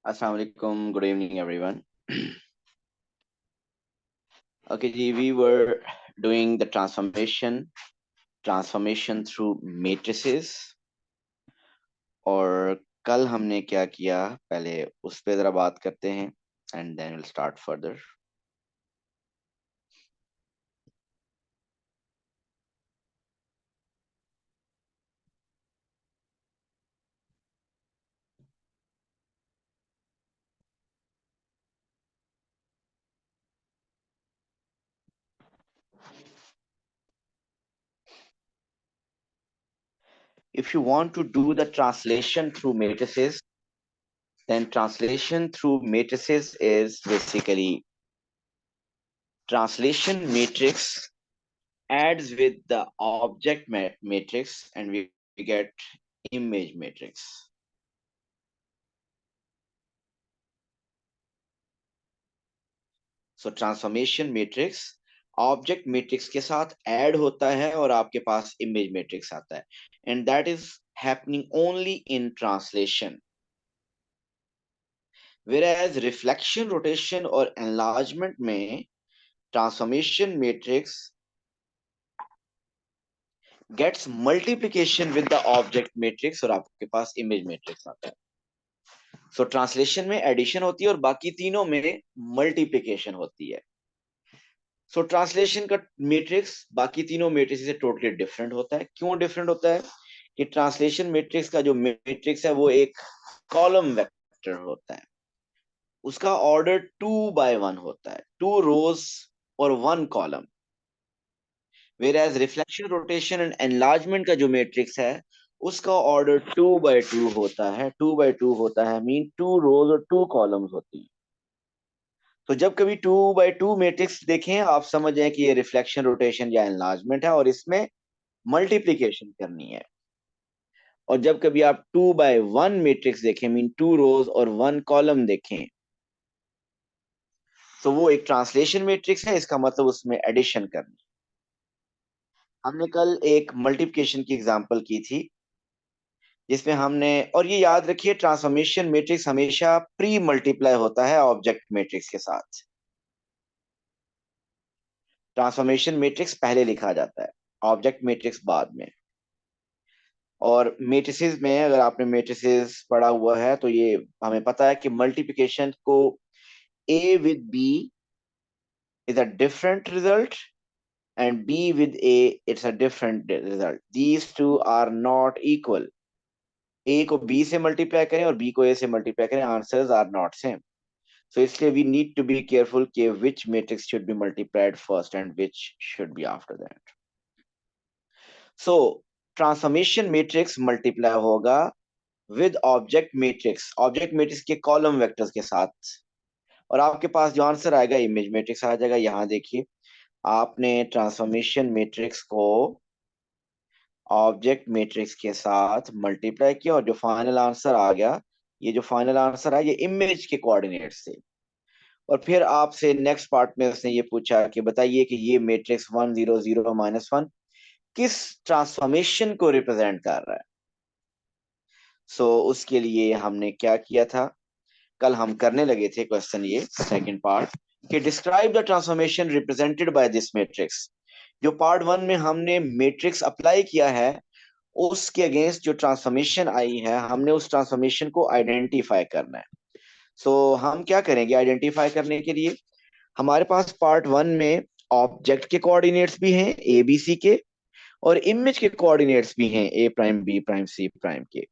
Assalamu alaikum. Good evening, everyone. Okay, ji, we were doing the transformation through matrices. और कल हमने क्या किया, पहले उस पे जरा बात करते हैं, and then we'll start further. If you want to do the translation through matrices, then translation through matrices is basically translation matrix adds with the object matrix, and we get image matrix. So transformation matrix object matrix के साथ add होता है और आपके पास image matrix आता है, and that is happening only in translation. Whereas reflection, rotation और enlargement में transformation matrix gets multiplication with the object matrix और आपके पास image matrix आता है. So translation में addition होती है और बाकी तीनों में multiplication होती है. So translation का matrix बाकी तीनों matrix से totally different होता है. क्यों different होता है? कि translation matrix का जो matrix है वो एक column vector होता है. उसका ऑर्डर 2 by 1 होता है, 2 rows और 1 column. Whereas reflection, rotation and enlargement का जो मैट्रिक्स है उसका ऑर्डर 2 by 2 होता है. 2 by 2 होता है मीन 2 rows और 2 columns होती है. तो जब कभी 2 by 2 मैट्रिक्स देखें आप समझ जाए कि ये रिफ्लेक्शन, रोटेशन या एनलार्जमेंट है और इसमें मल्टीप्लीकेशन करनी है. और जब कभी आप 2 by 1 मैट्रिक्स देखें मीन 2 rows और 1 column देखें तो वो एक ट्रांसलेशन मैट्रिक्स है. इसका मतलब उसमें एडिशन करनी. हमने कल एक मल्टीप्लिकेशन की एग्जांपल की थी जिसमें हमने, और ये याद रखिए ट्रांसफॉर्मेशन मैट्रिक्स हमेशा प्री मल्टीप्लाई होता है ऑब्जेक्ट मैट्रिक्स के साथ. ट्रांसफॉर्मेशन मैट्रिक्स पहले लिखा जाता है, ऑब्जेक्ट मैट्रिक्स बाद में. और मैट्रिसेस में अगर आपने मैट्रिसेस पढ़ा हुआ है तो ये हमें पता है कि मल्टीप्लिकेशन को A with B is a different result and B with A it's a different result. These two are not equal. A को B से मल्टीप्लाई करें और B को A से मल्टीप्लाई करें, answers are not same. So इसलिए we need to be careful कि which matrix should be multiplied first and which should be after that. So transformation matrix multiply होगा with object matrix, object matrix के column vectors के साथ. और आपके पास जो answer आएगा इमेज मैट्रिक्स आ जाएगा. यहाँ देखिए आपने ट्रांसफॉर्मेशन मैट्रिक्स को ऑब्जेक्ट मैट्रिक्स के साथ मल्टीप्लाई किया और जो फाइनल आंसर आ गया, ये जो फाइनल आंसर है ये इमेज के कोऑर्डिनेट्स से. और फिर आपसे नेक्स्ट पार्ट में उसने ये पूछा कि बताइए कि ये मैट्रिक्स 1 0 0 -1 किस ट्रांसफॉर्मेशन को रिप्रेजेंट कर रहा है. सो उसके लिए हमने क्या किया था, कल हम करने लगे थे क्वेश्चन ये सेकंड पार्ट कि describe the transformation represented by this matrix. जो पार्ट 1 में हमने मैट्रिक्स अप्लाई किया है उसके अगेंस्ट जो ट्रांसफॉर्मेशन आई है हमने उस ट्रांसफॉर्मेशन को आइडेंटिफाई करना है. सो हम क्या करेंगे आइडेंटिफाई करने के लिए, हमारे पास पार्ट 1 में ऑब्जेक्ट के कोऑर्डिनेट्स भी हैं ए बी सी के और इमेज के कोऑर्डिनेट्स भी हैं A prime B prime C prime के.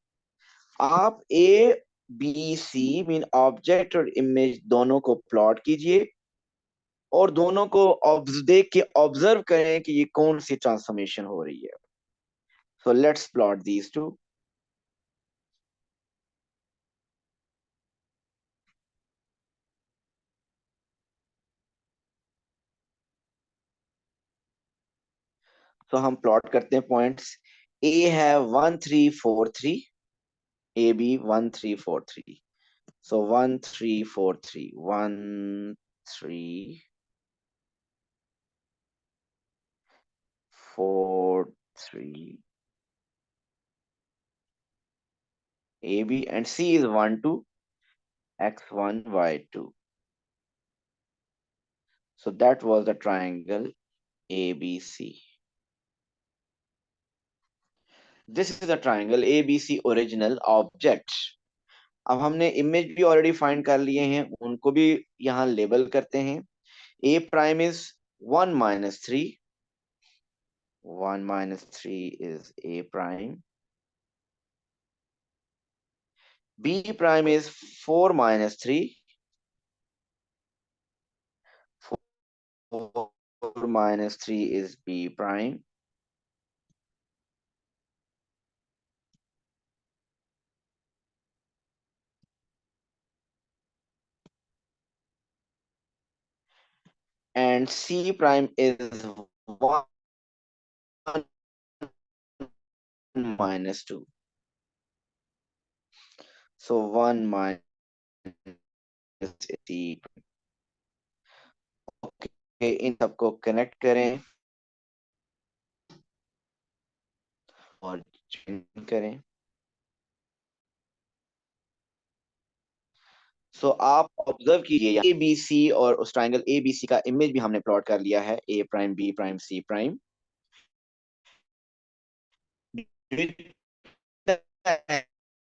आप A B C mean object और इमेज दोनों को प्लॉट कीजिए और दोनों को देख के ऑब्जर्व करें कि ये कौन सी ट्रांसफॉर्मेशन हो रही है. So let's plot these two. तो हम प्लॉट करते हैं पॉइंट्स. ए है 1 3 4 3, A B 1 3 4 3. So 1 3 4 3 1 3 4 3. A B and C is 1 2 x1 y2. So that was the triangle ABC. This is the triangle ABC original object. अब हमने इमेज भी already find कर लिए हैं, उनको भी यहाँ लेबल करते हैं. A prime is 1 -3. 1 -3 is A prime. B prime is 4 -3. 4 -3 is B prime. And C prime is 1 -2. So 1 minus C. Okay, इन सबको कनेक्ट करें और join करें. सो आप ऑब्जर्व कीजिए ए बी सी, और उस ट्राइंगल ए बी सी का इमेज भी हमने प्लॉट कर लिया है, A prime B prime C prime.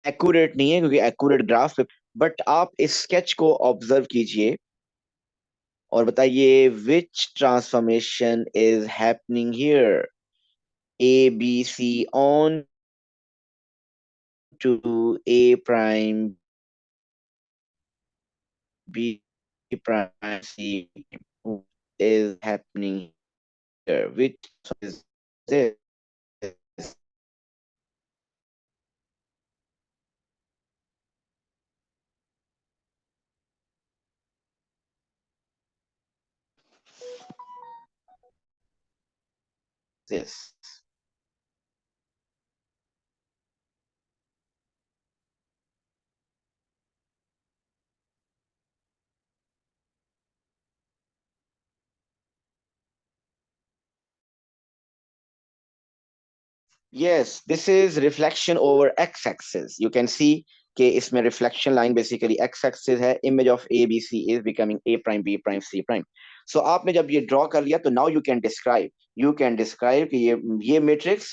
Accurate नहीं है क्योंकि एक्यूरेट ग्राफ, बट आप इस स्केच को ऑब्जर्व कीजिए और बताइए which transformation is happening here. A B C on to A prime B prime C is happening here, which is this. This. Yes, this is reflection over x-axis. You can see कि इसमें reflection line basically x-axis है. Image of A, B, C is becoming A prime, B prime, C prime. So आपने जब ये draw कर लिया तो now you can describe. You can describe कि ये matrix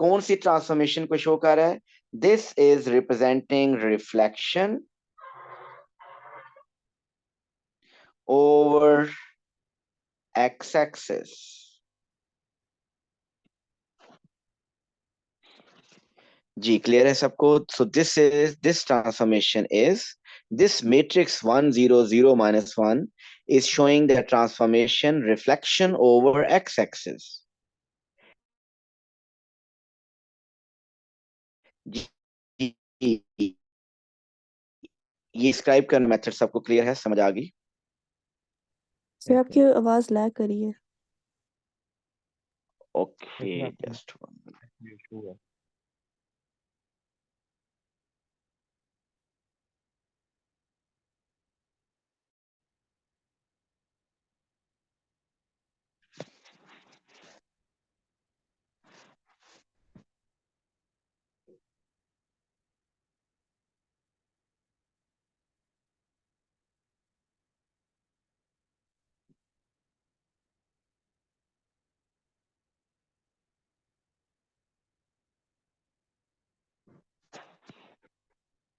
कौन सी transformation को show कर रहा है. This is representing reflection over x-axis. Ji clear है सबको? So this transformation is this matrix 1 0 0 -1 is showing the transformation reflection over x-axis. जी, जी, ये स्क्राइब करने मेथड सबको क्लियर है, समझ आ गई? सर आपकी आवाज लैग कर रही है। ओके जस्ट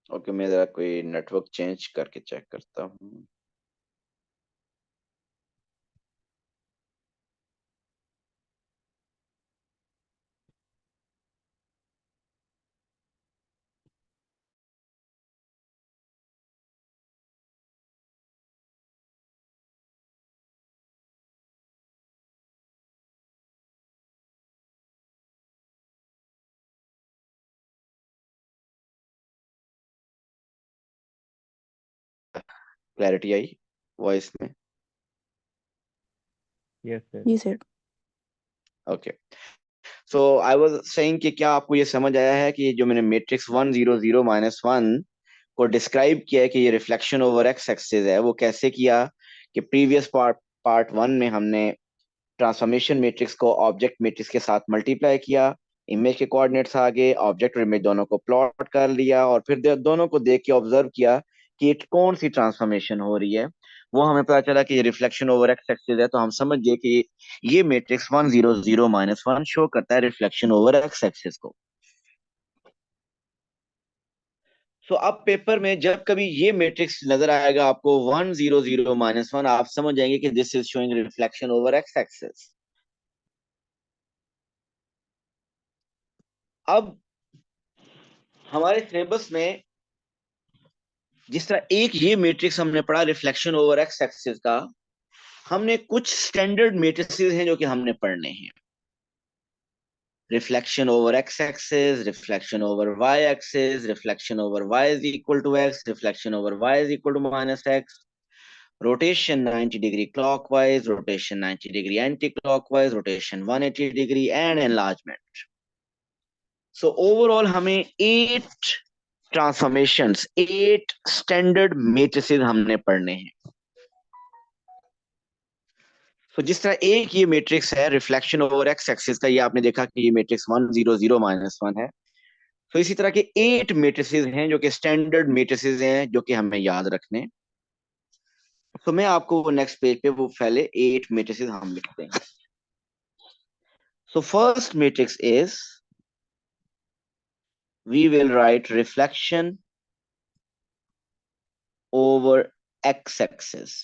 ओके, मैं जरा कोई नेटवर्क चेंज करके चेक करता हूँ। क्लैरिटी आई वॉइस में? Yes sir. जी sir. Okay, so I was saying कि क्या आपको ये समझ आया है कि जो मैंने मैट्रिक्स 1 0 0 -1 को डिस्क्राइब किया है कि ये रिफ्लेक्शन ओवर एक्स एक्सिस है, वो कैसे किया? कि प्रीवियस पार्ट 1 में हमने ट्रांसफॉर्मेशन मैट्रिक्स को ऑब्जेक्ट मैट्रिक्स के साथ मल्टीप्लाई किया, इमेज के कोऑर्डिनेट्स आ गए, ऑब्जेक्ट और इमेज दोनों को प्लॉट कर लिया, और फिर दोनों को देख के ऑब्जर्व किया कि ये कौन सी ट्रांसफॉर्मेशन हो रही है। वो हमें पता चला कि ये रिफ्लेक्शन ओवर एक्स एक्सिस है, तो हम समझ गए कि ये मैट्रिक्स 1 0 0 -1 शो करता है रिफ्लेक्शन ओवर एक्स एक्सिस को। तो अब पेपर में जब कभी ये मैट्रिक्स नजर आएगा आपको 1 0 0 -1, आप समझ जाएंगे कि this is showing reflection over X axis. अब हमारे सिलेबस में जिस तरह एक ये मैट्रिक्स हमने पढ़ा रिफ्लेक्शन ओवर एक्स एक्सिस का, हमने कुछ स्टैंडर्ड मैट्रिसेस हैं जो कि हमने पढ़ने हैं। Reflection over X axis, reflection over Y axis, reflection over Y is equal to X, reflection over Y is equal to -x, rotation 90 degree clockwise, rotation 90 degree anti-clockwise, rotation 180 degree, and enlargement. So overall हमें 8 transformations, 8 standard matrices हमने पढ़ने हैं। तो जिस तरह एक ये matrix है रिफ्लेक्शन ओवर एक्स एक्सिस का, ये आपने देखा कि ये मैट्रिक्स 1 0 0 -1 है। तो इसी तरह के 8 मैट्रिसेस हैं जो कि स्टैंडर्ड मैट्रिसेस हैं जो कि हमें याद रखने। तो मैं आपको वो नेक्स्ट पेज पे वो पहले 8 मैट्रिसेस हम लिखते हैं. So first matrix is, we will write reflection over x-axis.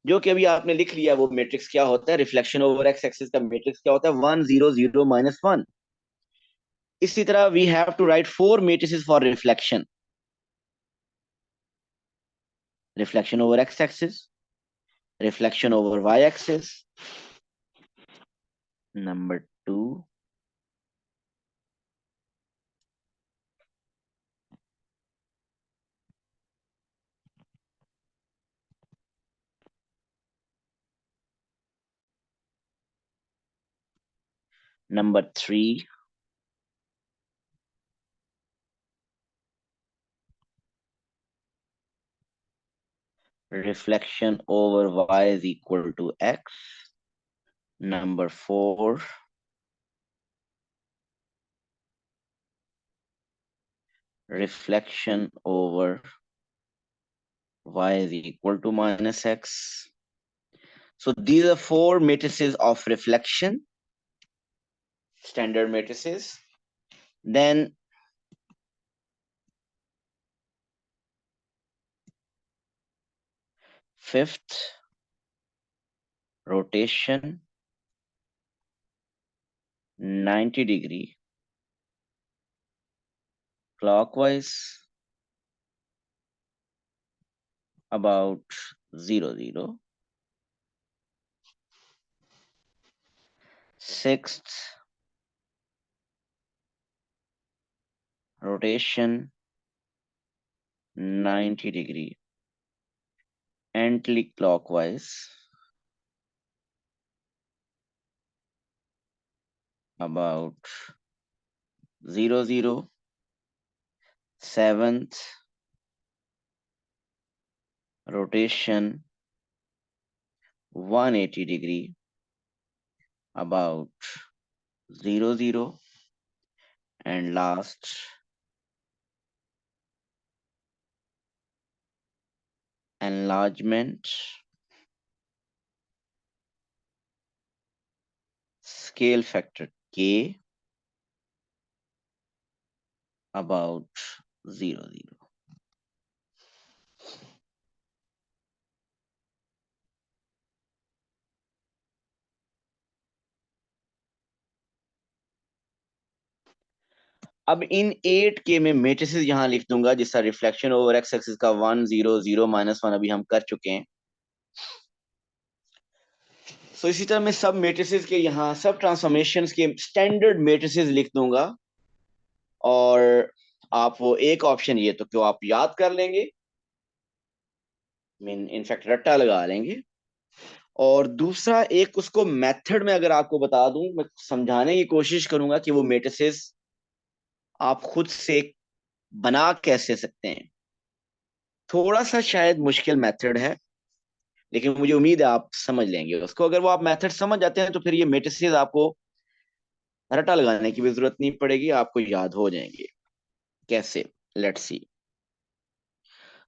जो कि अभी आपने लिख लिया वो मैट्रिक्स क्या होता है, रिफ्लेक्शन ओवर एक्स एक्सिस का मैट्रिक्स क्या होता है, 1 0 0 -1. इसी तरह we have to write 4 matrices for reflection. Reflection over X axis, reflection over Y axis, number 2, number 3, reflection over y is equal to x. Number 4, reflection over y is equal to minus x. So these are 4 matrices of reflection, standard matrices. Then fifth, rotation 90 degree clockwise about 0 0. Sixth, rotation 90 degree anti-clockwise about 0 0. Seventh, rotation 180 degree about 0 0. And last, enlargement scale factor k about 0 0. अब इन 8 के में matrices यहां लिख दूंगा, जिसका reflection over X axis का 1 0 0 -1 अभी हम कर चुके हैं. सो इसी तरह मैं सब मेट्रिसेस के यहाँ सब ट्रांसफॉर्मेशंस के स्टैंडर्ड मेट्रिसेस लिख दूंगा. और आप वो एक ऑप्शन ये तो क्यों आप याद कर लेंगे, मीन इनफैक्ट रट्टा लगा लेंगे. और दूसरा एक उसको मेथड में अगर आपको बता दूं, मैं समझाने की कोशिश करूंगा कि वो मेट्रिसेस आप खुद से बना कैसे सकते हैं. थोड़ा सा शायद मुश्किल मेथड है, लेकिन मुझे उम्मीद है आप समझ लेंगे उसको. अगर वो आप मेथड समझ जाते हैं तो फिर ये मेट्रिसेस आपको रट्टा लगाने की भी जरूरत नहीं पड़ेगी, आपको याद हो जाएंगे. कैसे, लेट्स सी.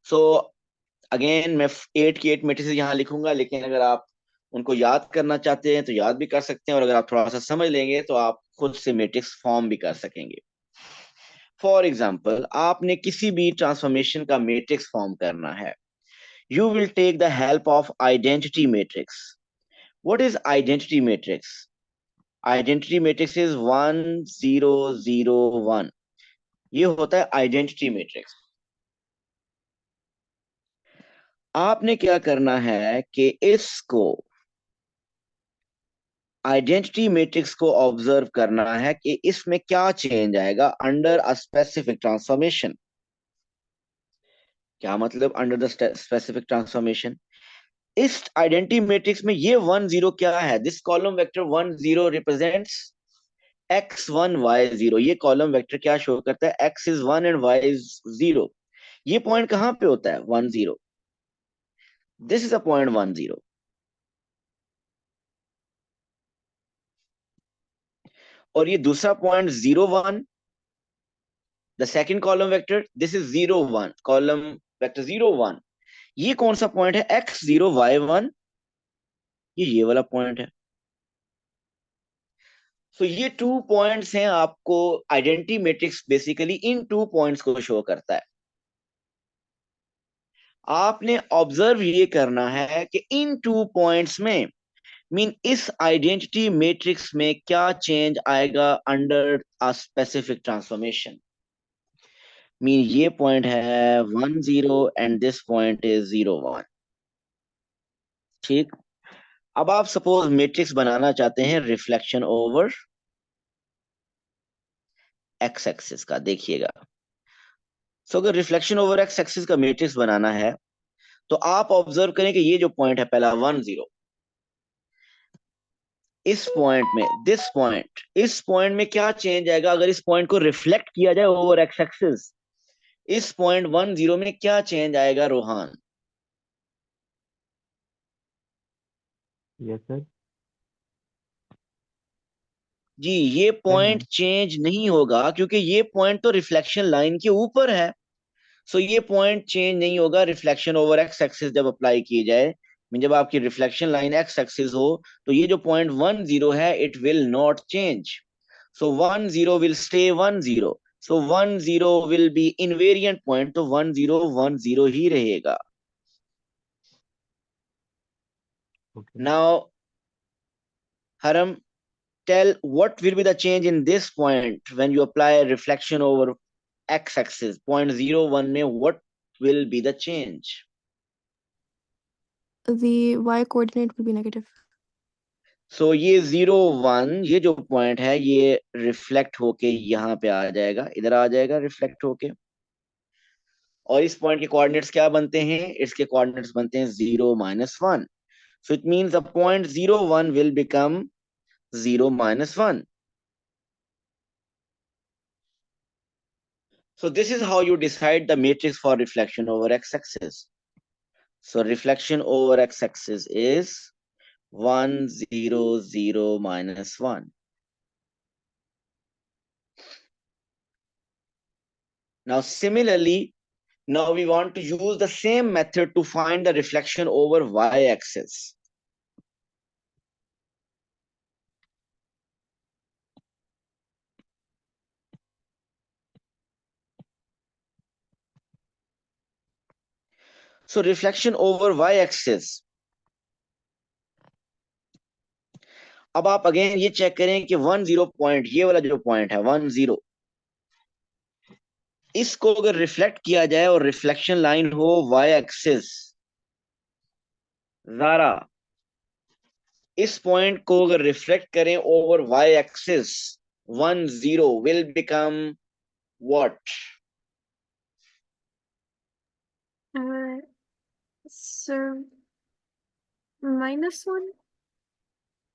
सो अगेन मैं 8 की 8 मेट्रिसेस यहाँ लिखूंगा, लेकिन अगर आप उनको याद करना चाहते हैं तो याद भी कर सकते हैं, और अगर आप थोड़ा सा समझ लेंगे तो आप खुद से मैट्रिक्स फॉर्म भी कर सकेंगे. फॉर एग्जाम्पल, आपने किसी भी ट्रांसफॉर्मेशन का मैट्रिक्स फॉर्म करना है, you will take the help of identity matrix. What is identity matrix? Identity matrix is 1 0 0 1. ये होता है आइडेंटिटी मैट्रिक्स. आपने क्या करना है कि इसको आइडेंटिटी मैट्रिक्स को ऑब्जर्व करना है कि इसमें क्या चेंज आएगा अंडर अ स्पेसिफिक ट्रांसफॉर्मेशन. क्या मतलब अंडर द स्पेसिफिक ट्रांसफॉर्मेशन? इस आइडेंटिटी मैट्रिक्स में ये 1 0 क्या है, this column vector 1 0 represents x1 y0. ये कॉलम वेक्टर क्या शो करता है, x is 1 and y is 0. ये पॉइंट कहां पे होता है, 1 0. This is a point 1 0. और ये दूसरा point 0 1, the second column vector, this is 0 1, column vector 0 1. ये कौन सा पॉइंट है, x0 y1, ये वाला पॉइंट है। तो ये 2 पॉइंट्स हैं, आपको आइडेंटिटी मैट्रिक्स बेसिकली इन 2 पॉइंट्स को शो करता है। आपने ऑब्जर्व ये करना है कि इन 2 पॉइंट्स में मीन इस आइडेंटिटी मैट्रिक्स में क्या चेंज आएगा under a specific transformation. Mean ये पॉइंट है 1 0 एंड दिस पॉइंट इज 0 1। ठीक। अब आप सपोज मैट्रिक्स बनाना चाहते हैं रिफ्लेक्शन ओवर एक्स एक्सिस का, देखिएगा। सो अगर रिफ्लेक्शन ओवर एक्स एक्सिस का मैट्रिक्स बनाना है तो आप ऑब्जर्व करें कि ये जो पॉइंट है पहला 1 0, इस पॉइंट में दिस पॉइंट, इस पॉइंट में क्या चेंज आएगा अगर इस पॉइंट को रिफ्लेक्ट किया जाए ओवर एक्स एक्सिस। इस पॉइंट 1 0 में क्या चेंज आएगा रोहान? Yes sir. जी, ये पॉइंट नहीं। चेंज नहीं होगा क्योंकि ये पॉइंट तो रिफ्लेक्शन लाइन के ऊपर है। सो ये पॉइंट चेंज नहीं होगा रिफ्लेक्शन ओवर एक्स एक्सिस जब अप्लाई की जाए। जब आपकी रिफ्लेक्शन लाइन एक्स एक्सिस हो तो ये जो पॉइंट 1 0 है it will not change. So 1 0 will stay 1 0। So 1 0 will be invariant point, तो 1 0 1 0 ही रहेगा। ओके। नाउ हरम, tell what will be the change in this point when you apply reflection over x-axis, point 0 1 में what will be the change? The y coordinate will be negative. So ये 0 1, ये जो point है ये reflect होके यहाँ पे आ जाएगा, इधर आ जाएगा रिफ्लेक्ट होके। और इस पॉइंट के कोऑर्डिनेट्स क्या बनते हैं, इसके कोऑर्डिनेट्स बनते हैं 0 - 1। So it means the point 0 1 will become 0 - 1. So this is how you decide the matrix for reflection over x-axis. So reflection over x-axis is 1 0 0 - 1. Now similarly, now we want to use the same method to find the reflection over y-axis. So reflection over y-axis. अब आप again ये check करें कि 1 0 point, ये वाला जो point है 1 0, इसको अगर रिफ्लेक्ट किया जाए और रिफ्लेक्शन लाइन हो y-axis, जरा इस पॉइंट को अगर रिफ्लेक्ट करें over y-axis, 1 0 will become what? Sir, -1?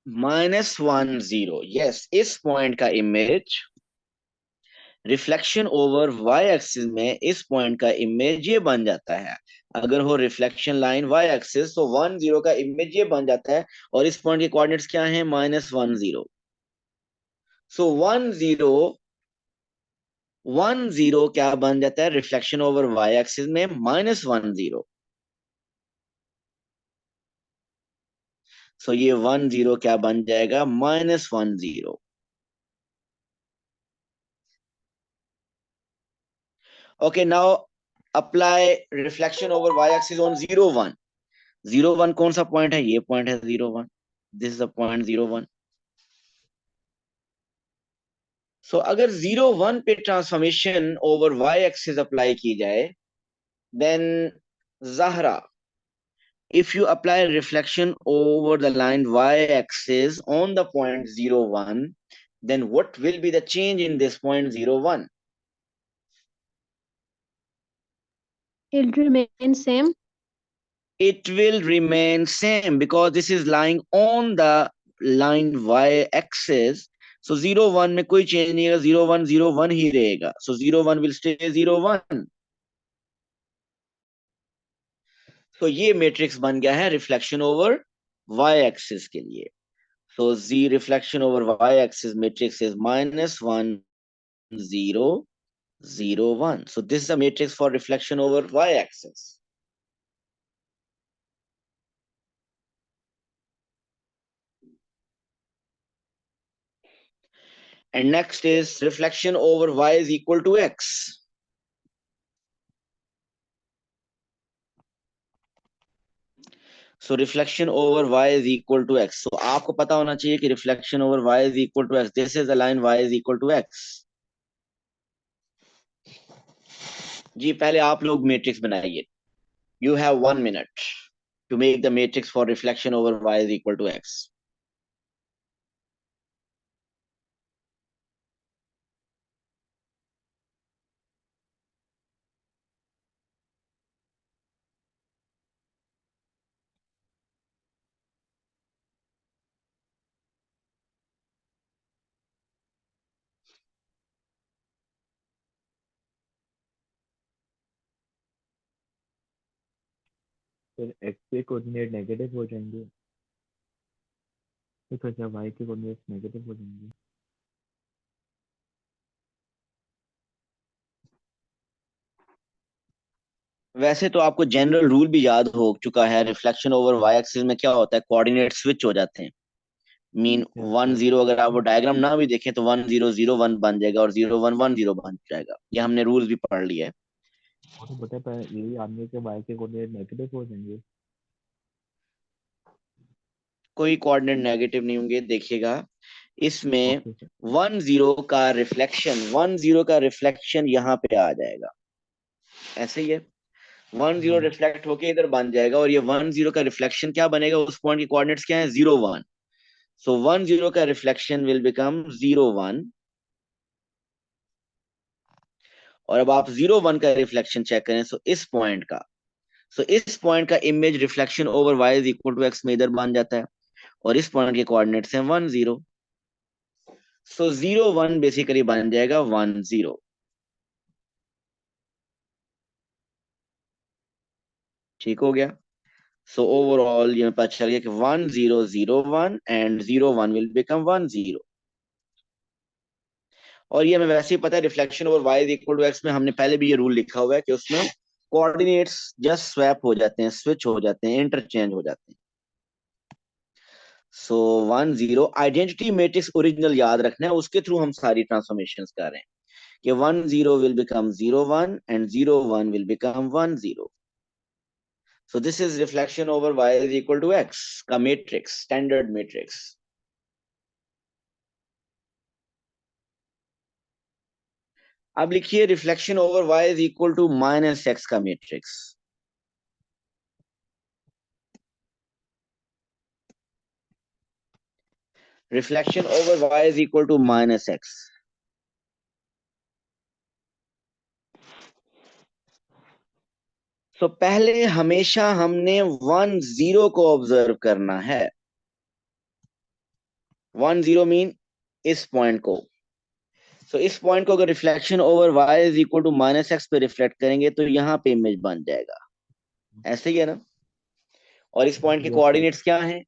-1 0, yes. इस पॉइंट का image reflection over y axis में, इस पॉइंट का इमेज ये बन जाता है। अगर हो रिफ्लेक्शन लाइन y एक्सिस तो 1 0 का इमेज ये बन जाता है। और इस पॉइंट के कोऑर्डिनेट्स क्या हैं, -1 0। सो 1 0 क्या बन जाता है रिफ्लेक्शन ओवर y एक्सिस में, -1 0। सो ये 1 0 क्या बन जाएगा, -1 0। Okay, now apply reflection over y axis on 0 1। 0 1 कौन सा पॉइंट है, ये पॉइंट है 0 1। This is the point 0 1। सो अगर 0 1 पे transformation over y axis apply की जाए, then Zahra, if you apply reflection over the line y axis on the point 0 1, then what will be the change in this point 0 1? It'll remain same. It will remain same because this is lying on the line y axis. So 0 1 में कोई change नहीं होगा, 0 1 ही रहेगा। So 0 1 will stay 0 1। तो ये matrix बन गया है रिफ्लेक्शन ओवर y एक्सिस के लिए। So z reflection over y axis matrix is -1 0 0 1. So this is a matrix for reflection over y axis. And next is reflection over y is equal to x. So reflection over y is equal to x. So आपको पता होना चाहिए कि reflection over y is equal to x. This is the line y is equal to x. जी पहले आप लोग matrix बनाइए. You have 1 minute to make the matrix for reflection over y is equal to x. फिर x के coordinate negative हो जाएंगे, तो क्या वाई के कोऑर्डिनेट नेगेटिव हो जाएंगे? वैसे तो आपको जनरल रूल भी याद हो चुका है. रिफ्लेक्शन ओवर वाई एक्सिस में क्या होता है, कोऑर्डिनेट स्विच हो जाते हैं. मीन Yes, 1 0, अगर आप वो डायग्राम ना भी देखें तो 1 0 0 1 बन जाएगा और 0 1 1 0 बन जाएगा. ये हमने रूल्स भी पढ़ लिया है. वो तो बता पाए, यही आदमी के वाई के कोऑर्डिनेट नेगेटिव हो जाएंगे. कोई कोऑर्डिनेट नेगेटिव नहीं होंगे. देखिएगा इसमें ओके सर. 1 0 का रिफ्लेक्शन यहाँ पे आ जाएगा. ऐसे ही है. 1 0 हाँ. रिफ्लेक्ट होके इधर बन जाएगा और ये 1 0 का रिफ्लेक्शन क्या बनेगा, उस पॉइंट के कोऑर्डिनेट्स क्या है, 0 1. सो 1 0 का रिफ्लेक्शन विल बिकम 0 1. और अब आप 0 1 का रिफ्लेक्शन चेक करें. सो इस पॉइंट का image reflection over y is equal to x में इधर बन जाता है और इस पॉइंट के कोऑर्डिनेट्स हैं 1 0. सो 0 1 बेसिकली बन जाएगा 1 0. ठीक हो गया. सो ओवरऑल ये पता चल गया कि 1 0 0 1 एंड 0 1 विल बिकम 1 0. और ये हमें वैसे ही पता है reflection over y is equal to x में हमने पहले भी ये रूल लिखा हुआ है कि उसमें कोऑर्डिनेट्स जस्ट स्वैप हो जाते हैं, स्विच हो जाते हैं, इंटरचेंज हो जाते हैं. सो 1 0 आइडेंटिटी मैट्रिक्स ओरिजिनल याद रखना है, उसके थ्रू हम सारी ट्रांसफॉर्मेशन कर रहे हैं कि 1 0 will become 0 1 and 0 1 will become 1 0. So this is reflection over y is equal to x का मैट्रिक्स, स्टैंडर्ड मैट्रिक्स. अब लिखिए reflection over y is equal to -x का matrix. Reflection over y is equal to -x. So पहले हमेशा हमने 1 0 को observe करना है. 1 0 मीन इस पॉइंट को. सो इस पॉइंट को अगर reflection over y is equal to -x पे रिफ्लेक्ट करेंगे तो यहाँ पे इमेज बन जाएगा. ऐसे ही है ना. और इस पॉइंट के यस सर. कोऑर्डिनेट्स क्या हैं,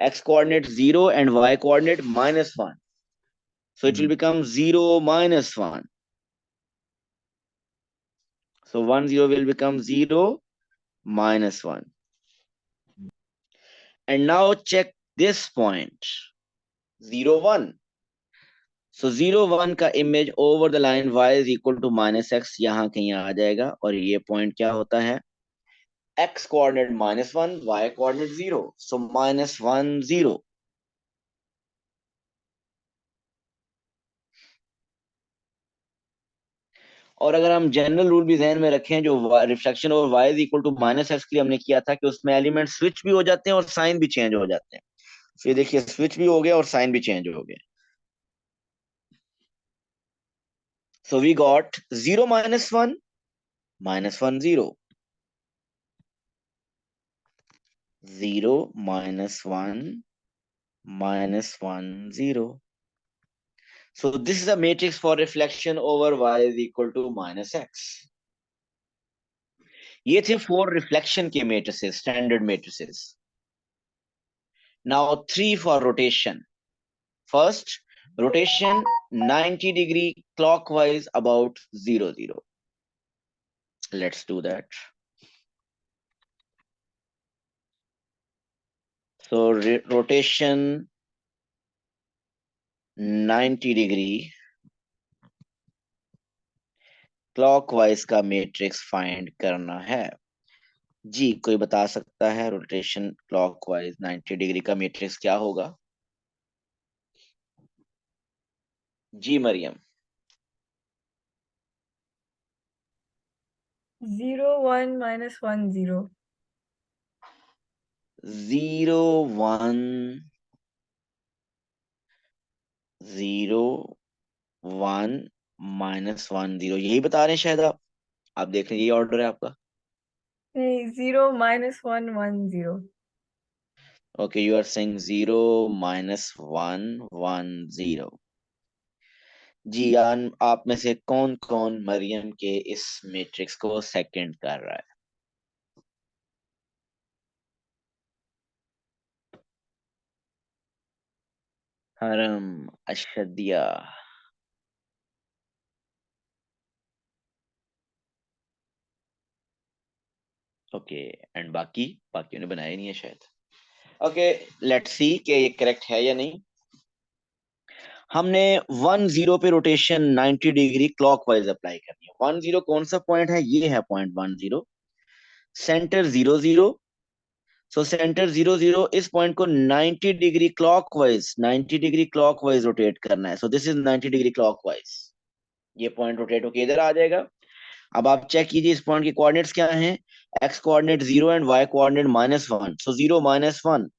x coordinate 0 and y coordinate -1. So it will become 0 - 1. So 1 0 will become 0 -1. And now check this point 0 1. So 0 1 का image over the line y is equal to -x यहाँ कहीं आ जाएगा और ये point क्या होता है, x coordinate -1, y coordinate 0. So -1 0. और अगर हम जनरल रूल भी ध्यान में रखें जो reflection over y is equal to -x के लिए हमने किया था कि उसमें एलिमेंट स्विच भी हो जाते हैं और साइन भी चेंज हो जाते हैं. फिर देखिए स्विच भी हो गया और साइन भी चेंज हो गया. So we got 0 - 1 -1 0. 0 - 1 -1 0. So this is a matrix for reflection over y is equal to -x. ये थे 4 reflection के matrices, standard matrices. Now 3 for rotation. First, rotation 90° clockwise about 0 0. Let's do that. So rotation 90 degree clockwise का matrix find करना है। जी, कोई बता सकता है रोटेशन क्लॉकवाइज 90 डिग्री का मैट्रिक्स क्या होगा? जी मरियम। 0 1 -1 0। 0 1 0 1 -1 0, यही बता रहे हैं शायद आप देख लीजिए, ये ऑर्डर है आपका। नहीं, 0 -1 1 0। Okay, you are saying 0 -1 1 0। जी, आप में से कौन कौन मरियम के इस मैट्रिक्स को सेकंड कर रहा है? हरम, अशदिया। ओके, एंड बाकियों ने बनाया नहीं है शायद। ओके, लेट्स सी कि ये करेक्ट है या नहीं। हमने 10 पे रोटेशन 90 डिग्री क्लॉकवाइज अप्लाई करनी है। 10 कौन सा पॉइंट है? ये है पॉइंट 10। सेंटर 00। सो सेंटर 00, इस पॉइंट को 90 degree clockwise 90 degree clockwise rotate करना है। सो दिस इज 90 डिग्री क्लॉकवाइज। ये पॉइंट रोटेट होके इधर आ जाएगा। अब आप चेक कीजिए इस पॉइंट के कोऑर्डिनेट्स क्या हैं। X coordinate 0 and Y coordinate -1। So 0 -1।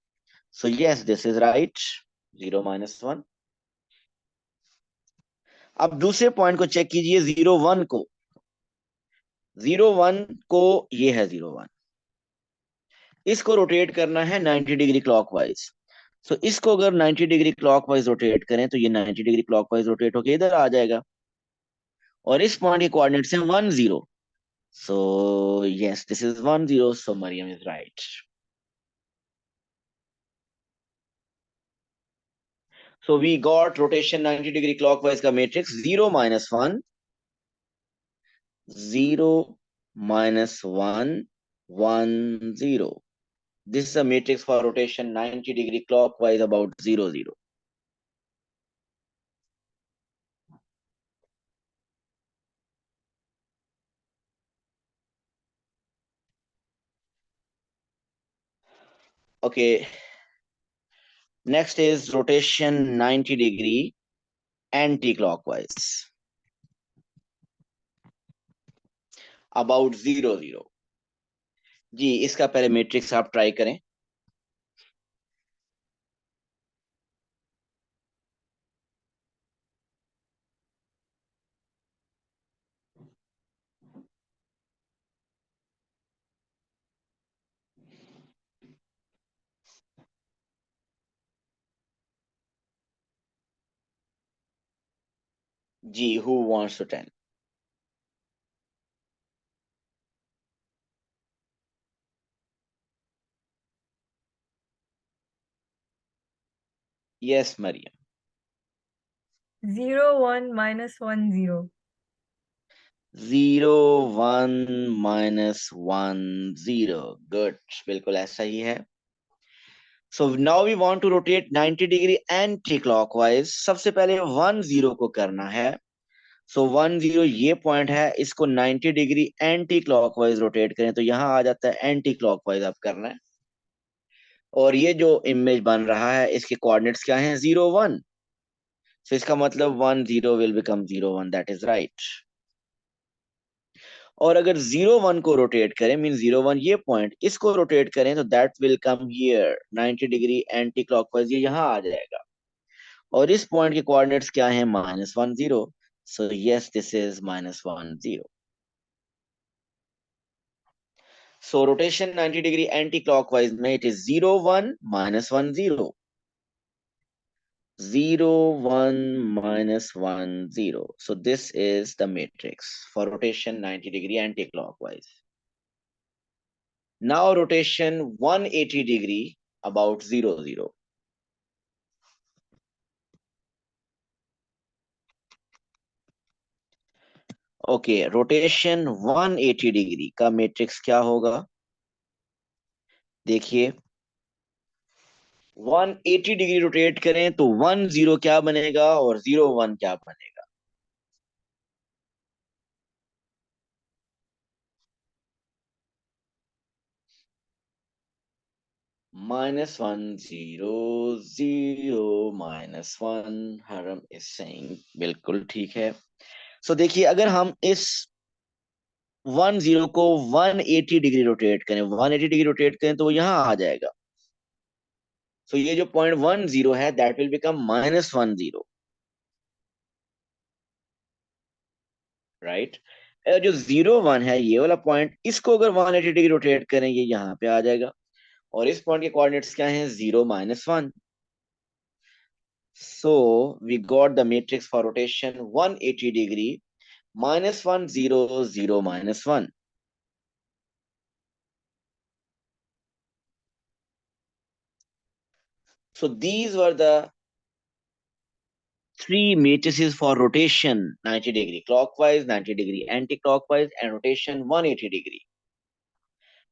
So yes, this is right, 0 -1। अब दूसरे पॉइंट को चेक कीजिए, 0 1 को। 0 1 को, ये है 0 1। इसको रोटेट करना है 90 डिग्री क्लॉकवाइज। सो इसको अगर 90 डिग्री क्लॉकवाइज रोटेट करें तो ये 90 डिग्री क्लॉकवाइज रोटेट होके इधर आ जाएगा। और इस पॉइंट के कोऑर्डिनेट्स हैं 10। So yes, this is 10। So Maryam is right. So we got rotation 90 degree clockwise का matrix 0 -1 0 -1 1 0. This is a matrix for rotation 90 degree clockwise about 0 0. Okay, next is rotation 90 degree anti-clockwise about 0 0. जी, इसका पहले matrix आप try करें। जी, who wants to tell? Yes, Mariam. 0 1 -1 0। 0 1 -1 0। Good, बिल्कुल ऐसा ही है। So now we want to rotate 90 degree anti clockwise. सबसे पहले 10 को करना है। सो 10 ये पॉइंट है, इसको 90 डिग्री एंटी क्लॉकवाइज रोटेट करें तो यहां आ जाता है एंटी क्लॉकवाइज अब करना है। और ये जो इमेज बन रहा है इसके कोऑर्डिनेट्स क्या हैं? 0 1। सो इसका मतलब 10 will become 0 1, that is right. और अगर 0 1 को रोटेट करें, मीन 0 1 ये पॉइंट, इसको रोटेट करें तो that will come here 90 degree anti clockwise, ये यहां आ जाएगा। और इस पॉइंट के कोऑर्डिनेट्स क्या हैं? -1 0। So yes, this is -1 0। So rotation 90 degree anticlockwise में it is 0 1 -1 0 0 1 -1 0। So this is the matrix for rotation 90 degree anticlockwise. Now rotation 180 degree about 0 0. Okay, rotation 180 degree का मैट्रिक्स क्या होगा? देखिए, 180 degree rotate करें तो 10 क्या बनेगा और 01 क्या बनेगा? -1 0 0 -1 हरम इज सेइंग बिल्कुल ठीक है। सो देखिए, अगर हम इस 10 को 180 डिग्री रोटेट करें, 180 डिग्री रोटेट करें तो वो यहां आ जाएगा। सो ये जो .10 है दैट विल बिकम -10, राइट। जो 01 है ये वाला पॉइंट, इसको अगर 180 डिग्री रोटेट करें ये यहाँ पे आ जाएगा। और इस पॉइंट के कोऑर्डिनेट्स क्या हैं? 0 -1। So we got the matrix for rotation 180 degree, -1 0 0 -1। So these were the three matrices for rotation: 90 degree clockwise, 90 degree anti-clockwise, and rotation 180 degree.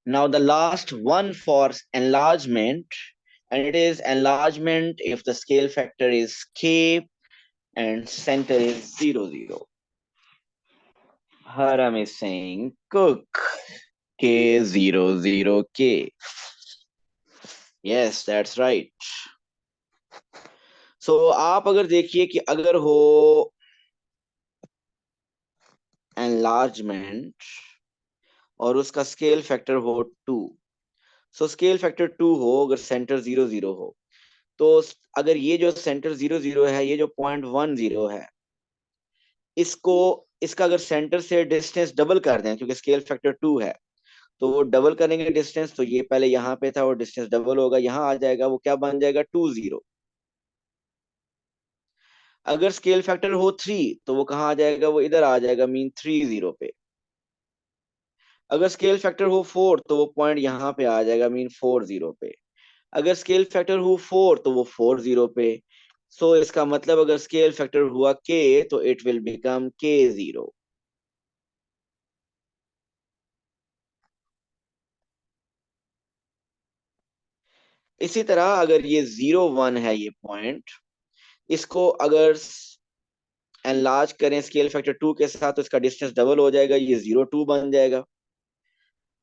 Now the last one for enlargement, and it is enlargement if the scale factor is k and center is 0 0. Haram is saying cook k 0 0 k. Yes, that's right. So आप अगर देखिए कि अगर हो enlargement और उसका scale factor हो 2, सो scale factor 2 हो अगर सेंटर 0 0 हो, तो अगर ये जो सेंटर 0 0 है, ये जो .10 है, इसको इसका अगर सेंटर से डिस्टेंस डबल कर दें, क्योंकि स्केल फैक्टर 2 है तो वो डबल करेंगे डिस्टेंस, तो ये पहले यहाँ पे था, वो डिस्टेंस डबल होगा, यहाँ आ जाएगा, वो क्या बन जाएगा? 2 0। अगर स्केल फैक्टर हो 3 तो वो कहाँ आ जाएगा? वो इधर आ जाएगा, मीन 3 0 पे। अगर स्केल फैक्टर हो 4 तो वो पॉइंट यहाँ पे आ जाएगा, मीन 4 0 पे। अगर स्केल फैक्टर हो 4 तो वो 4 0 पे। सो इसका मतलब अगर स्केल फैक्टर हुआ k तो इट विल बिकम k 0। इसी तरह अगर ये 0 1 है ये पॉइंट, इसको अगर एनलार्ज करें स्केल फैक्टर 2 के साथ तो इसका डिस्टेंस डबल हो जाएगा, ये 0 2 बन जाएगा।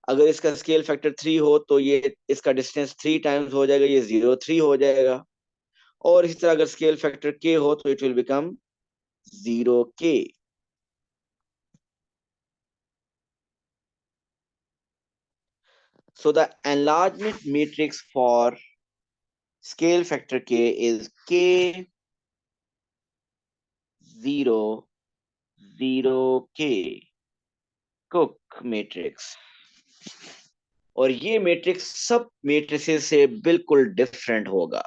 अगर इसका स्केल फैक्टर 3 हो तो ये इसका डिस्टेंस 3 टाइम्स हो जाएगा, ये 0 3 हो जाएगा। और इसी तरह अगर स्केल फैक्टर k हो तो it will become 0 k। So the enlargement matrix for scale factor k is k 0 0 k, Cook matrix। और ये मैट्रिक्स सब मैट्रिसेस से बिल्कुल डिफरेंट होगा।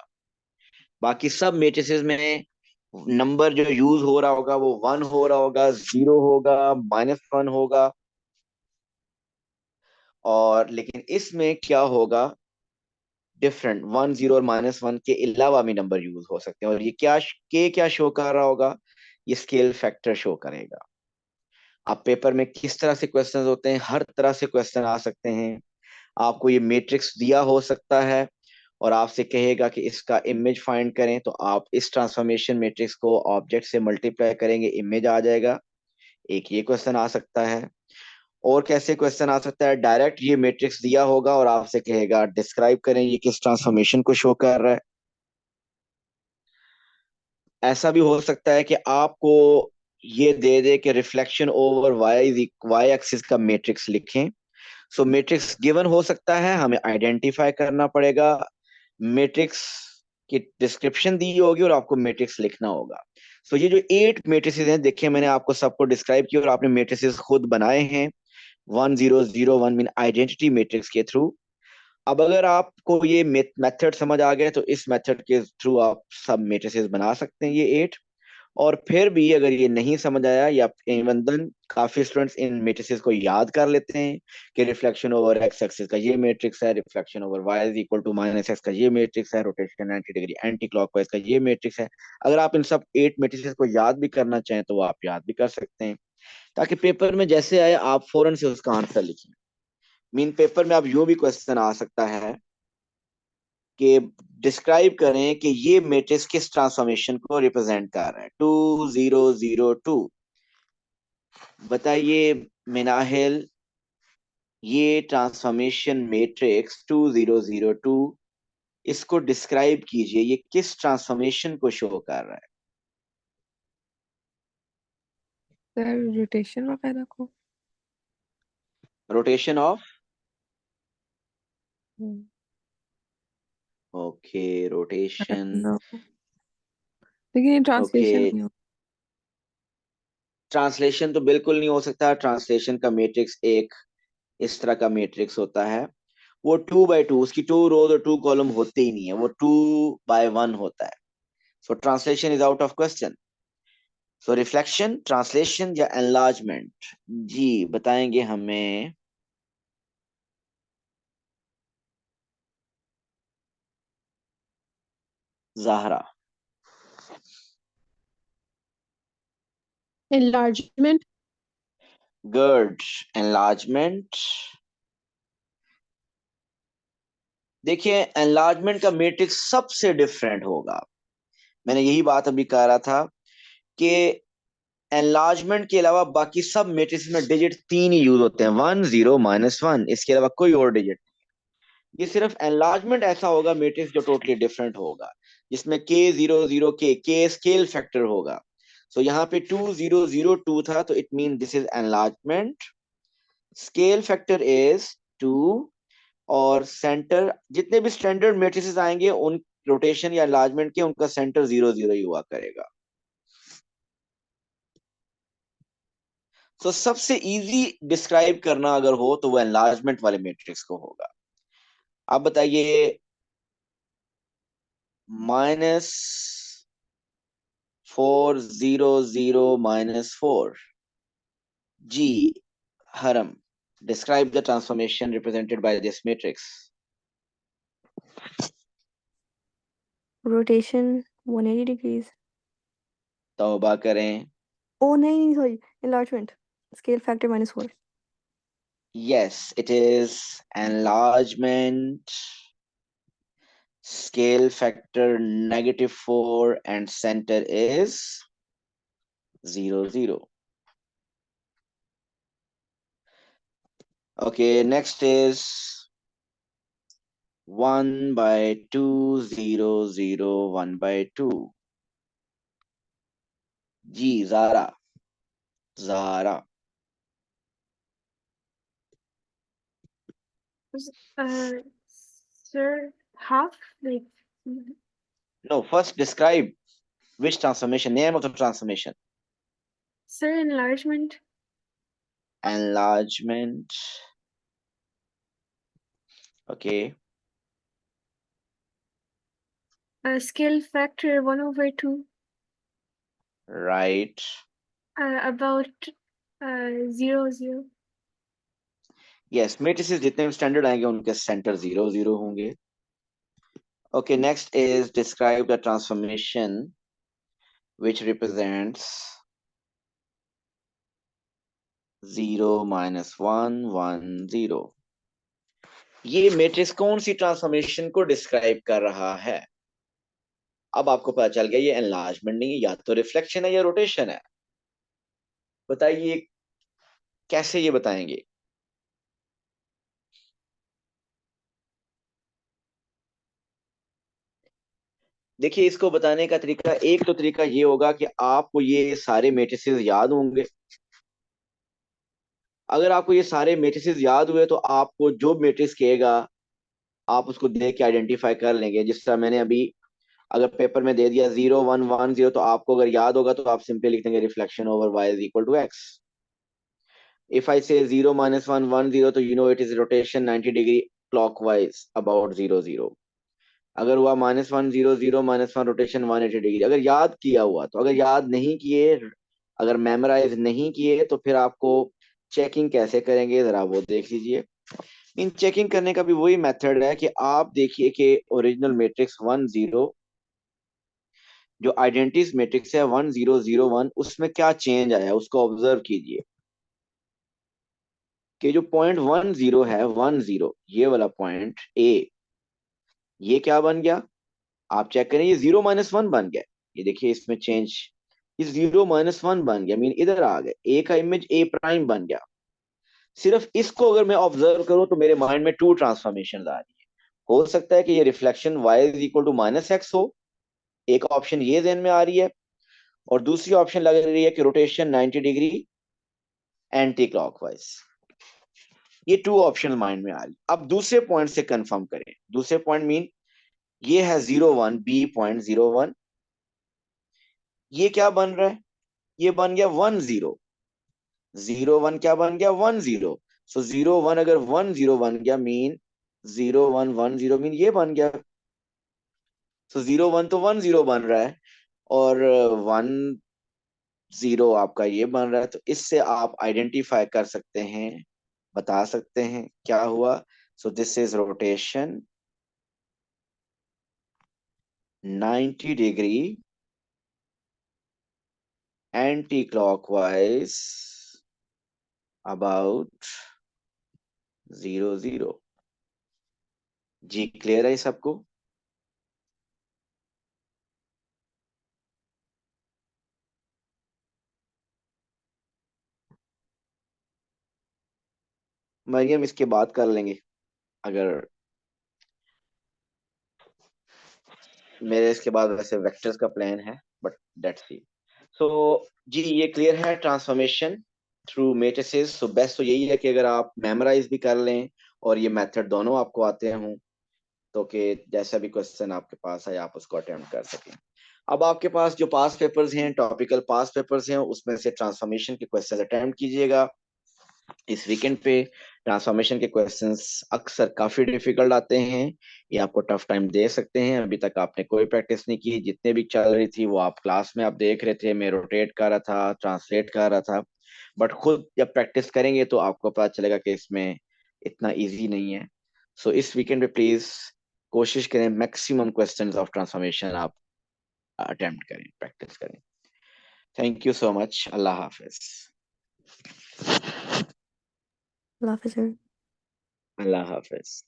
बाकी सब मैट्रिसेस में नंबर जो यूज हो रहा होगा वो 1 हो रहा होगा, 0 होगा, -1 होगा। और लेकिन इसमें क्या होगा? डिफरेंट 1 0 और -1 के अलावा भी नंबर यूज हो सकते हैं। और ये क्या शो कर रहा होगा? ये स्केल फैक्टर शो करेगा। अब पेपर में किस तरह से क्वेश्चंस होते हैं? हर तरह से क्वेश्चन आ सकते हैं। आपको ये मैट्रिक्स दिया हो सकता है और आपसे कहेगा कि इसका इमेज फाइंड करें, तो आप इस ट्रांसफॉर्मेशन मैट्रिक्स को ऑब्जेक्ट से मल्टीप्लाई करेंगे, इमेज आ जाएगा। एक ये क्वेश्चन आ सकता है। और कैसे क्वेश्चन आ सकता है? डायरेक्ट ये मैट्रिक्स दिया होगा और आपसे कहेगा डिस्क्राइब करें ये किस ट्रांसफॉर्मेशन को शो कर रहा है। ऐसा भी हो सकता है कि आपको ये दे दे कि रिफ्लेक्शन ओवर वाई एक्सिस का मैट्रिक्स लिखें। सो मैट्रिक्स गिवन हो सकता है, हमें आइडेंटिफाई करना पड़ेगा। मैट्रिक्स की डिस्क्रिप्शन दी होगी और आपको मैट्रिक्स लिखना होगा। सो ये जो 8 मैट्रिसेस हैं, देखिए मैंने आपको सबको डिस्क्राइब किया और आपने मैट्रिसेस खुद बनाए हैं 1001 मीन आइडेंटिटी मैट्रिक्स के थ्रू। अब अगर आपको ये मेथड समझ आ गया तो इस मेथड के थ्रू आप सब मैट्रिसेस बना सकते हैं, ये 8। और फिर भी अगर ये नहीं समझ आया, या इवन देन काफी स्टूडेंट्स इन मैट्रिसेस को याद कर लेते हैं कि रिफ्लेक्शन ओवर एक्स एक्सिस का ये मैट्रिक्स है, reflection over Y is equal to -x का ये मैट्रिक्स है, रोटेशन 90 डिग्री एंटी क्लॉकवाइज का ये मैट्रिक्स है। अगर आप इन सब 8 मैट्रिसेस को याद भी करना चाहें तो वो आप याद भी कर सकते हैं, ताकि पेपर में जैसे आए आप फौरन से उसका आंसर लिखें। मीन पेपर में आप यूं भी क्वेश्चन आ सकता है कि डिस्क्राइब करें कि ये मैट्रिक्स किस ट्रांसफॉर्मेशन को रिप्रेजेंट कर रहा है। 2002 बताइए मिनाहिल, ये ट्रांसफॉर्मेशन मैट्रिक्स 2002 इसको डिस्क्राइब कीजिए, ये किस ट्रांसफॉर्मेशन को शो कर रहा है। सर रोटेशन वगैरह को। Rotation of, hmm, okay rotation, no. लेकिन ये ओके ट्रांसलेशन नहीं हो। ट्रांसलेशन तो बिल्कुल नहीं हो सकता। ट्रांसलेशन का मैट्रिक्स एक इस तरह का मैट्रिक्स होता है, वो 2 by 2, उसकी 2 रोज और 2 कॉलम होते ही नहीं है, वो 2 by 1 होता है। So translation is out of question. So reflection, translation या एनलार्जमेंट, जी बताएंगे हमें ज़ाहरा। enlargement. Good, enlargement. देखिए एनलार्जमेंट का मैट्रिक्स सबसे डिफरेंट होगा। मैंने यही बात अभी कह रहा था कि एनलार्जमेंट के अलावा बाकी सब मैट्रिक्स में डिजिट 3 ही यूज होते हैं, 1 0 -1, इसके अलावा कोई और डिजिट। ये सिर्फ एनलार्जमेंट ऐसा होगा मैट्रिक्स जो टोटली डिफरेंट होगा, जिसमें के स्केल फैक्टर होगा। सो यहाँ पे 2002 था, तो it mean this is enlargement. Scale factor is 2, और सेंटर, जितने भी स्टैंडर्ड मैट्रिसेस आएंगे उन रोटेशन या एनलार्जमेंट के उनका सेंटर 0 0 ही हुआ करेगा। तो सबसे इजी डिस्क्राइब करना अगर हो तो वो एनलार्जमेंट वाले मैट्रिक्स को होगा। आप बताइए -4 0 0 -4, जी हरम, describe the transformation represented by this matrix। Rotation 180 degrees. तौबा करें। ओ नहीं नहीं sorry, enlargement, scale factor -4। Yes, it is enlargement, scale factor -4, and center is 0 0। Okay, next is 1/2 0 0 जी Zara, Zara. Uh, sir, half, like, No, first describe which transformation, name of the transformation। sir, enlargement. Enlargement, okay, Scale factor 1/2. right। About 0 0. Yes, matrices जितने भी standard आएंगे उनके centre 0 0 होंगे। Okay, next is describe the transformation which represents 0 - 1 1 0। ये matrix कौन सी transformation को describe कर रहा है? अब आपको पता चल गया ये एनलार्जमेंट नहीं है, या तो रिफ्लेक्शन है या रोटेशन है। बताइए कैसे ये बताएंगे? देखिए इसको बताने का तरीका, एक तो तरीका ये होगा कि आपको ये सारे मैट्रिसेस याद होंगे। अगर आपको ये सारे मैट्रिसेस याद हुए तो आपको जो मैट्रिक्स कहेगा आप उसको देख के आइडेंटिफाई कर लेंगे। जिस तरह मैंने अभी अगर पेपर में दे दिया 0 1 1 0, तो आपको अगर याद होगा तो आप सिंपली लिख देंगे reflection over y is equal to x। If I say 0 - 1 1 0, तो you know it is rotation 90 degree clockwise about 0 0। अगर हुआ -1 0 0 -1 रोटेशन 180 डिग्री, अगर याद किया हुआ तो। अगर याद नहीं किए, अगर मेमोराइज नहीं किए, तो फिर आपको चेकिंग कैसे करेंगे जरा वो देख लीजिए। इन चेकिंग करने का भी वही मेथड है कि आप देखिए कि ओरिजिनल मैट्रिक्स 1 0, जो आइडेंटिटी मैट्रिक्स है 1 0 0 1, उसमें क्या चेंज आया उसको ऑब्जर्व कीजिए कि जो पॉइंट 1 0 है, 1 0 ये वाला पॉइंट ए, ये क्या बन गया, आप चेक करें, ये 0 - 1 बन गया। ये देखिए इसमें चेंज, ये 0 - 1 बन गया, मीन इधर आ गए, ए का इमेज ए प्राइम बन गया। सिर्फ इसको अगर मैं ऑब्जर्व करूं तो मेरे माइंड में 2 ट्रांसफॉर्मेशन आ रही है। हो सकता है कि ये reflection y is equal to -x हो, एक ऑप्शन ये ज़हन में आ रही है, और दूसरी ऑप्शन लग रही है कि रोटेशन 90 डिग्री एंटी क्लॉकवाइज। ये 2 ऑप्शन माइंड में आ रही। अब दूसरे पॉइंट से कंफर्म करें, दूसरे पॉइंट मीन ये है 0 1 B.01, ये क्या बन रहा है, ये बन गया 1 0, 0 1 क्या बन गया 1 0। सो 0 1 अगर 1 0 बन गया मीन 0 1 1 0 मीन ये बन गया। सो 0 1 तो 1 0 बन रहा है, और 1 0 आपका ये बन रहा है। तो इससे आप आइडेंटिफाई कर सकते हैं, बता सकते हैं क्या हुआ। So this is rotation 90 degree anticlockwise about 0 0। जी क्लियर है सबको? मरियम इसके बाद कर लेंगे, अगर मेरे इसके बाद वैसे वेक्टर्स का प्लान है, बट लेट्स सी। सो जी ये क्लियर है transformation through matrices. So best तो यही है कि अगर आप मेमोराइज भी कर लें और ये मेथड दोनों आपको आते हों, तो कि जैसा भी क्वेश्चन आपके पास है आप उसको अटेम्प्ट कर सकें। अब आपके पास जो पास पेपर्स हैं, टॉपिकल पास पेपर्स हैं, उसमें से ट्रांसफॉर्मेशन के क्वेश्चन अटेम्प्ट कीजिएगा इस वीकेंड पे। ट्रांसफॉर्मेशन के क्वेश्चंस अक्सर काफी डिफिकल्ट आते हैं, ये आपको टफ टाइम दे सकते हैं। अभी तक आपने कोई प्रैक्टिस नहीं की, जितने भी चल रही थी वो आप क्लास में आप देख रहे थे, मैं रोटेट कर रहा था, ट्रांसलेट कर रहा था, बट खुद जब प्रैक्टिस करेंगे तो आपको पता चलेगा कि इसमें इतना इजी नहीं है। सो इस वीकेंड पे प्लीज कोशिश करें मैक्सिमम क्वेश्चंस ऑफ ट्रांसफॉर्मेशन आप अटेम्प्ट करें, प्रैक्टिस करें। थैंक यू सो मच, अल्लाह हाफिज। अल्लाह हाफिज़ सर। अल्लाह हाफिज।